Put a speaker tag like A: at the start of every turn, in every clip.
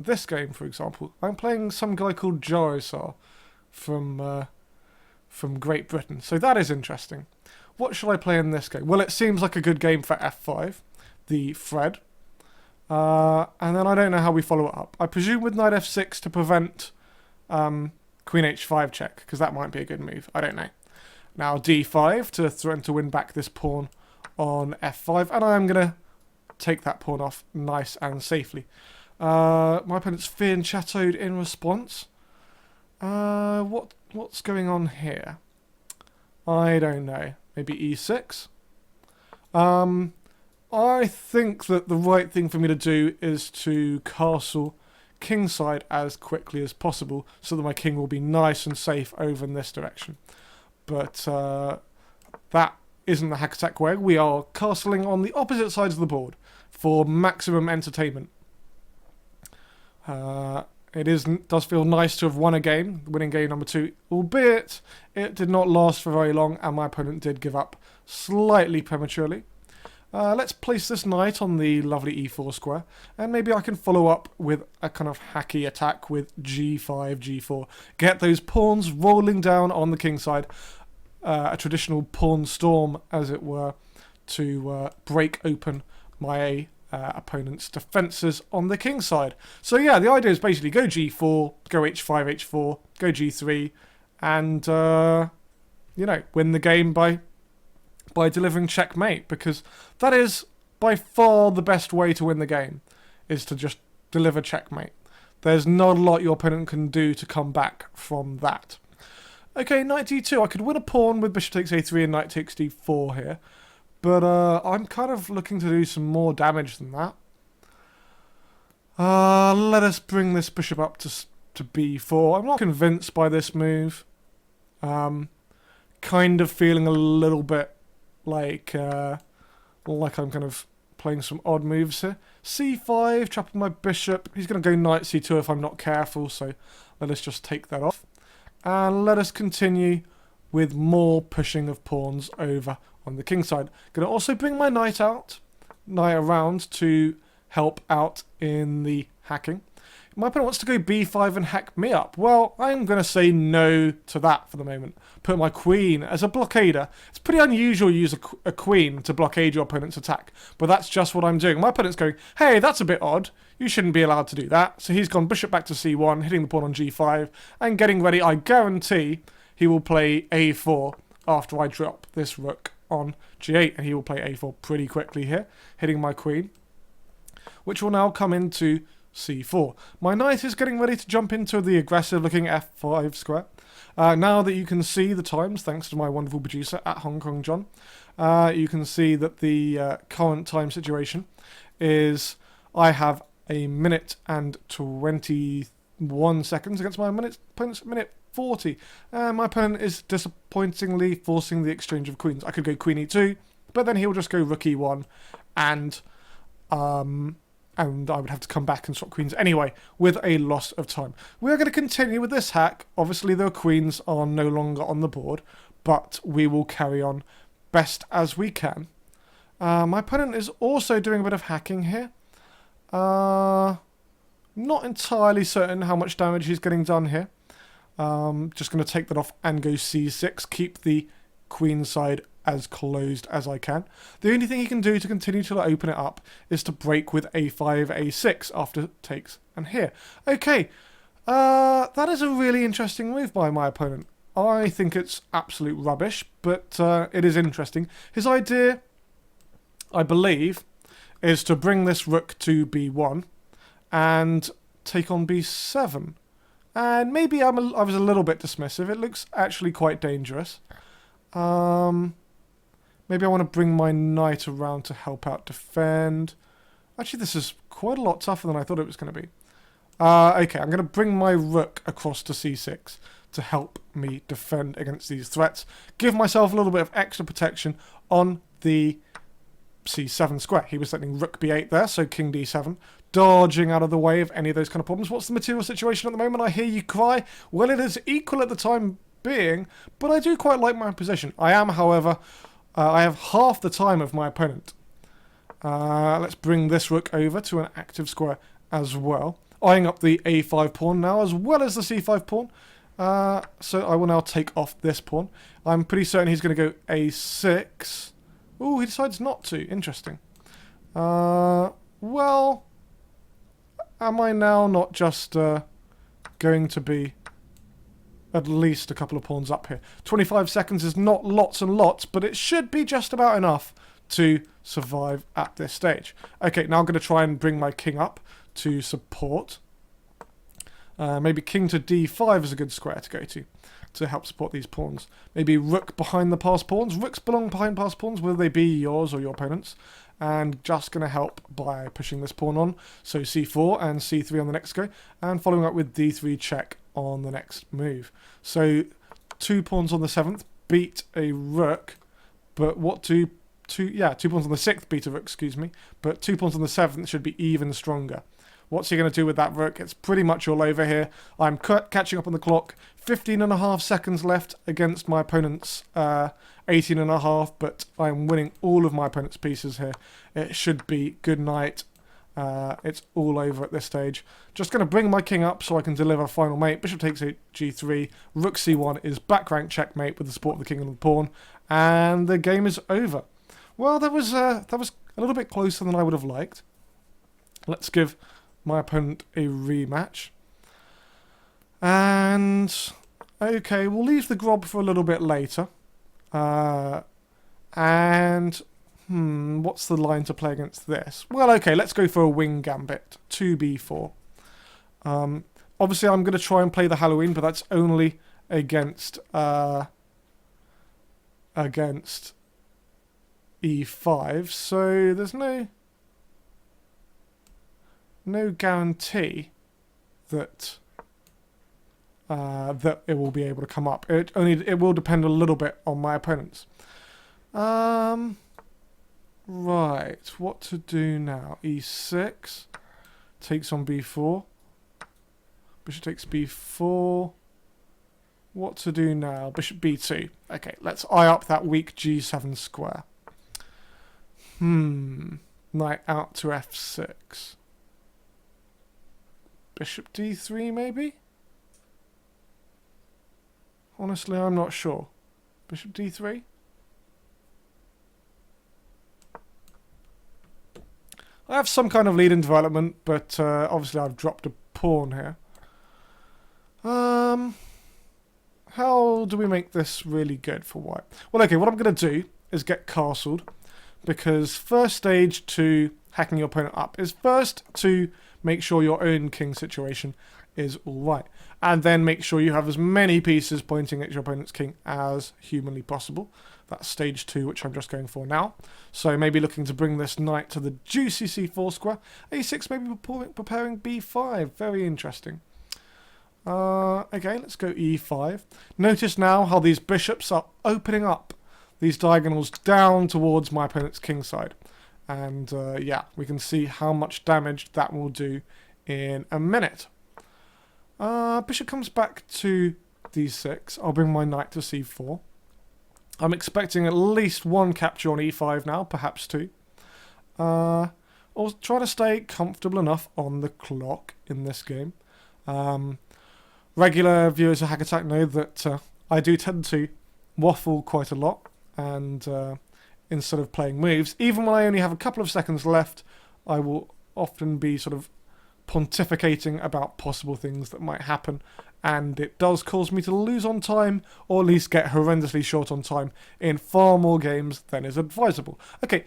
A: this game, for example, I'm playing some guy called JoRoSaR from Great Britain. So that is interesting. What should I play in this game? Well, it seems like a good game for f5, the Fred. And then I don't know how we follow it up. I presume with knight f6 to prevent queen h5 check, because that might be a good move. I don't know. Now d5 to threaten to win back this pawn on f5, and I'm going to take that pawn off nice and safely. My opponent's fianchettoed in response. What's going on here? I don't know. Maybe e6? I think that the right thing for me to do is to castle kingside as quickly as possible so that my king will be nice and safe over in this direction. But that isn't the hack attack way. We are castling on the opposite sides of the board for maximum entertainment. It does feel nice to have won a game, winning game number 2, albeit it did not last for very long and my opponent did give up slightly prematurely. Let's place this knight on the lovely e4 square, and maybe I can follow up with a kind of hacky attack with g5, g4. Get those pawns rolling down on the king side, a traditional pawn storm, as it were, to break open my opponent's defences on the king side. So yeah, the idea is basically go g4, go h5, h4, go g3, and win the game by delivering checkmate, because that is by far the best way to win the game, is to just deliver checkmate. There's not a lot your opponent can do to come back from that. Okay, knight d2. I could win a pawn with bishop takes a3 and knight takes d4 here, but I'm kind of looking to do some more damage than that. Let us bring this bishop up to b4. I'm not convinced by this move. Kind of feeling a little bit like I'm kind of playing some odd moves here. c5, trapping my bishop. He's going to go knight c2 if I'm not careful, so let us just take that off. And let us continue with more pushing of pawns over on the king side. Going to also bring my knight around to help out in the hacking. My opponent wants to go b5 and hack me up. Well, I'm going to say no to that for the moment. Put my queen as a blockader. It's pretty unusual to use a queen to blockade your opponent's attack, but that's just what I'm doing. My opponent's going, hey, that's a bit odd. You shouldn't be allowed to do that. So he's gone bishop back to c1, hitting the pawn on g5, and getting ready. I guarantee he will play a4 after I drop this rook on g8, and he will play a4 pretty quickly here, hitting my queen, which will now come into c4. My knight is getting ready to jump into the aggressive looking f5 square. Now that you can see the times, thanks to my wonderful producer at Hong Kong John, you can see that the current time situation is I have a minute and 21 seconds against my opponent's minute 40. My opponent is disappointingly forcing the exchange of queens. I could go queen e2, but then he'll just go rook e1, and I would have to come back and swap queens anyway, with a loss of time. We're going to continue with this hack. Obviously, the queens are no longer on the board, but we will carry on best as we can. My opponent is also doing a bit of hacking here. Not entirely certain how much damage he's getting done here. Just going to take that off and go c6, keep the queen side as closed as I can. The only thing he can do to continue to open it up is to break with a5, a6 after takes and here. Okay, that is a really interesting move by my opponent. I think it's absolute rubbish, but it is interesting. His idea, I believe, is to bring this rook to b1 and take on b7. And maybe I was a little bit dismissive. It looks actually quite dangerous. Maybe I want to bring my knight around to help out defend. Actually, this is quite a lot tougher than I thought it was going to be. Okay, I'm going to bring my rook across to c6 to help me defend against these threats. Give myself a little bit of extra protection on the c7 square. He was letting rook b8 there, so king d7. Dodging out of the way of any of those kind of problems. What's the material situation at the moment? I hear you cry. Well, it is equal at the time being, but I do quite like my position. I am, however... I have half the time of my opponent. Let's bring this rook over to an active square as well. eyeing up the a5 pawn now, as well as the c5 pawn. So I will now take off this pawn. I'm pretty certain he's going to go a6. Ooh, he decides not to. Interesting. Well, am I now not just going to be at least a couple of pawns up here? 25 seconds is not lots and lots, but it should be just about enough to survive at this stage. Okay, now I'm going to try and bring my king up to support. Maybe king to d5 is a good square to help support these pawns. Maybe rook behind the passed pawns. Rooks belong behind passed pawns, whether they be yours or your opponent's. And just going to help by pushing this pawn on. So c4 and c3 on the next go. And following up with d3 check on the next move. So 2 pawns on the 7th beat a rook. But what two pawns on the 6th beat a rook, excuse me. But 2 pawns on the 7th should be even stronger. What's he going to do with that rook? It's pretty much all over here. I'm catching up on the clock. 15.5 seconds left against my opponent's 18.5, but I'm winning all of my opponent's pieces here. It should be good night. It's all over at this stage. Just going to bring my king up so I can deliver final mate. Bishop takes g3. Rook c1 is back rank checkmate with the support of the king and the pawn. And the game is over. Well, that was a little bit closer than I would have liked. Let's give my opponent a rematch. And okay, we'll leave the grob for a little bit later. And what's the line to play against this? Well, okay, let's go for a wing gambit. 2b4. Obviously, I'm going to try and play the Halloween, but that's only against e5. So there's no guarantee that that it will be able to come up. It will depend a little bit on my opponents. Right, what to do now? e6 takes on b4. Bishop takes b4. What to do now? Bishop b2. Okay, let's eye up that weak g7 square. Knight out to f6. Bishop d3 maybe? Honestly, I'm not sure. Bishop d3? I have some kind of lead in development, but obviously I've dropped a pawn here. How do we make this really good for white? Well, okay, what I'm going to do is get castled, because first stage to hacking your opponent up is first to make sure your own king situation is all right, and then make sure you have as many pieces pointing at your opponent's king as humanly possible. That's stage 2, which I'm just going for now. So maybe looking to bring this knight to the juicy c4 square. a6 maybe preparing b5. Very interesting. Okay, let's go e5. Notice now how these bishops are opening up these diagonals down towards my opponent's king side. And yeah, we can see how much damage that will do in a minute. Bishop comes back to d6. I'll bring my knight to c4. I'm expecting at least one capture on e5 now, perhaps 2. I'll try to stay comfortable enough on the clock in this game. Regular viewers of Hack Attack know that I do tend to waffle quite a lot, and instead of playing moves, even when I only have a couple of seconds left, I will often be sort of pontificating about possible things that might happen, and it does cause me to lose on time, or at least get horrendously short on time in far more games than is advisable. Okay,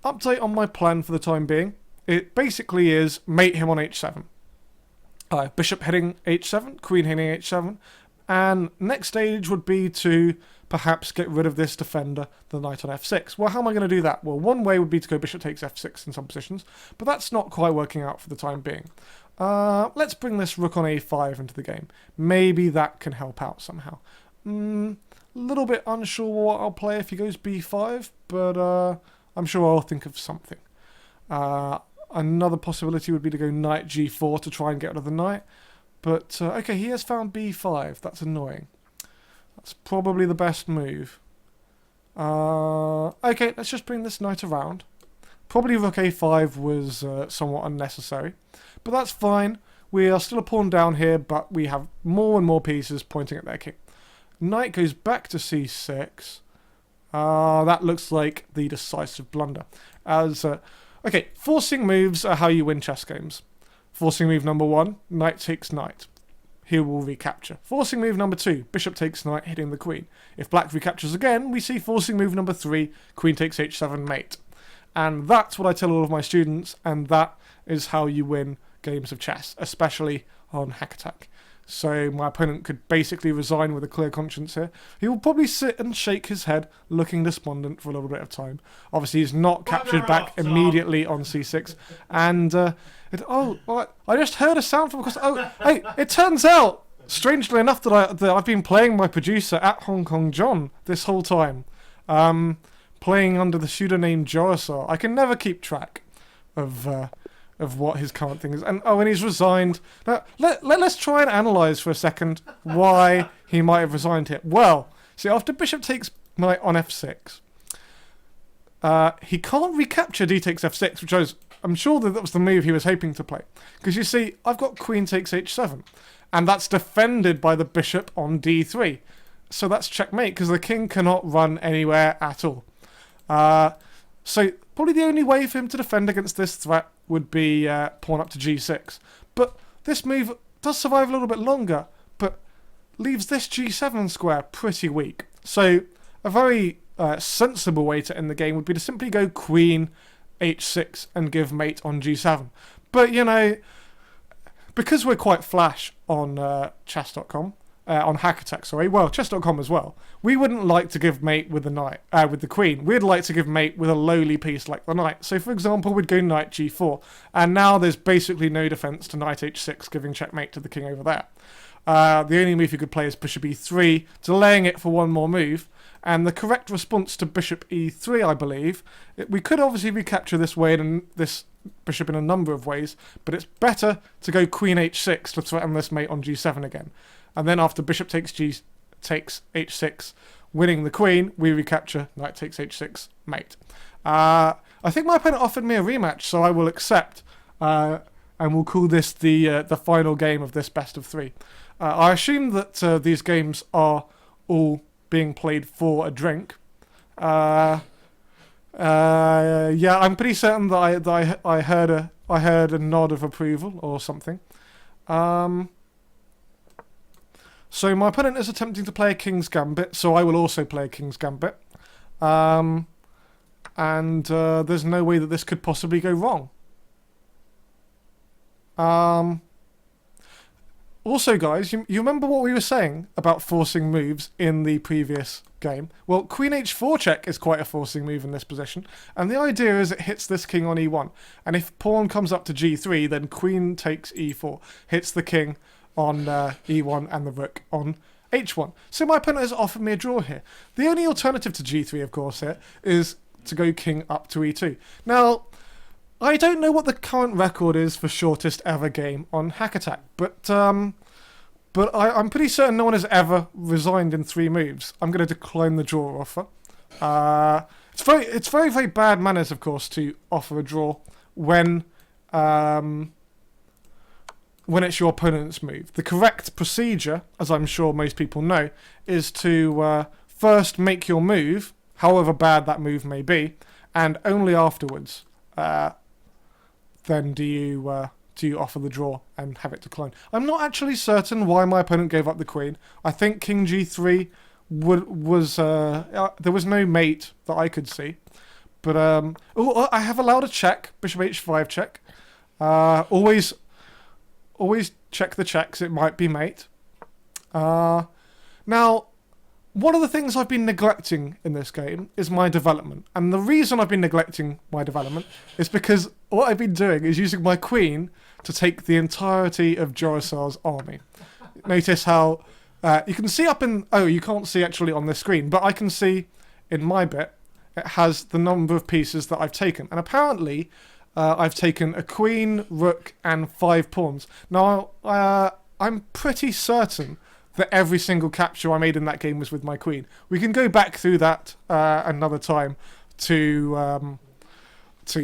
A: update on my plan for the time being. It basically is mate him on h7. Bishop heading h7, queen heading h7, and next stage would be to perhaps get rid of this defender, the knight on f6. Well, how am I going to do that? Well, one way would be to go bishop takes f6 in some positions, but that's not quite working out for the time being. Let's bring this rook on a5 into the game. Maybe that can help out somehow. A little bit unsure what I'll play if he goes b5, but I'm sure I'll think of something. Another possibility would be to go knight g4 to try and get rid of the knight. But, okay, he has found b5. That's annoying. That's probably the best move. Okay, let's just bring this knight around. Probably rook a5 was somewhat unnecessary. But that's fine. We are still a pawn down here, but we have more and more pieces pointing at their king. Knight goes back to c6. That looks like the decisive blunder. Okay, forcing moves are how you win chess games. Forcing move number 1, knight takes knight. He will recapture. Forcing move number 2, bishop takes knight, hitting the queen. If black recaptures again, we see forcing move number 3, queen takes h7, mate. And that's what I tell all of my students, and that is how you win games of chess, especially on Hack Attack. So my opponent could basically resign with a clear conscience here. He will probably sit and shake his head, looking despondent for a little bit of time. Obviously, he's not captured back immediately on c6. And, I just heard a sound from across... Oh, hey, it turns out, strangely enough, that I've been playing my producer at Hong Kong John this whole time. Playing under the pseudonym JoRoSaR. I can never keep track of what his current thing is. And he's resigned. Now, let's try and analyse for a second why he might have resigned here. Well, see, after bishop takes knight on f6, he can't recapture d takes f6, which I'm sure that was the move he was hoping to play. Because you see, I've got queen takes h7, and that's defended by the bishop on d3. So that's checkmate, because the king cannot run anywhere at all. So probably the only way for him to defend against this threat would be pawn up to g6. But this move does survive a little bit longer, but leaves this g7 square pretty weak. So a very sensible way to end the game would be to simply go queen h6 and give mate on g7. But, you know, because we're quite flash on Chess.com, on Hack Attack, sorry, well, Chess.com as well, we wouldn't like to give mate with the knight, with the queen. We'd like to give mate with a lowly piece like the knight. So, for example, we'd go knight g4, and now there's basically no defense to knight h6, giving checkmate to the king over there. The only move you could play is bishop e3, delaying it for one more move, and the correct response to bishop e3, I believe, we could obviously recapture this way and this bishop in a number of ways, but it's better to go queen h6 to threaten this mate on g7 again. And then after bishop takes h6, winning the queen, we recapture knight takes h6, mate. I think my opponent offered me a rematch, so I will accept, and we'll call this the final game of this best of 3. I assume that these games are all being played for a drink. Yeah, I'm pretty certain that I heard a nod of approval or something. So my opponent is attempting to play a King's Gambit, so I will also play a King's Gambit. And there's no way that this could possibly go wrong. Also, guys, you remember what we were saying about forcing moves in the previous game? Well, queen h4 check is quite a forcing move in this position, and the idea is it hits this king on e1, and if pawn comes up to g3, then queen takes e4, hits the king on e1 and the rook on h1. So my opponent has offered me a draw here. The only alternative to g3, of course, here is to go king up to e2. Now, I don't know what the current record is for shortest ever game on Hack Attack, but I'm pretty certain no one has ever resigned in 3 moves. I'm going to decline the draw offer. It's very, very bad manners, of course, to offer a draw when it's your opponent's move. The correct procedure, as I'm sure most people know, is to first make your move, however bad that move may be, and only afterwards then do you offer the draw and have it decline. I'm not actually certain why my opponent gave up the queen. I think king g3 was there was no mate that I could see. But I have allowed a check, bishop h5 check. Always check the checks, it might be mate. Now, one of the things I've been neglecting in this game is my development. And the reason I've been neglecting my development is because what I've been doing is using my queen to take the entirety of JoRoSaR's army. Notice how you can see up in... Oh, you can't see actually on this screen, but I can see in my bit, it has the number of pieces that I've taken. And apparently, I've taken a queen, rook, and 5 pawns. Now, I'm pretty certain that every single capture I made in that game was with my queen. We can go back through that another time to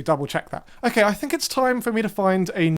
A: double check that. Okay, I think it's time for me to find a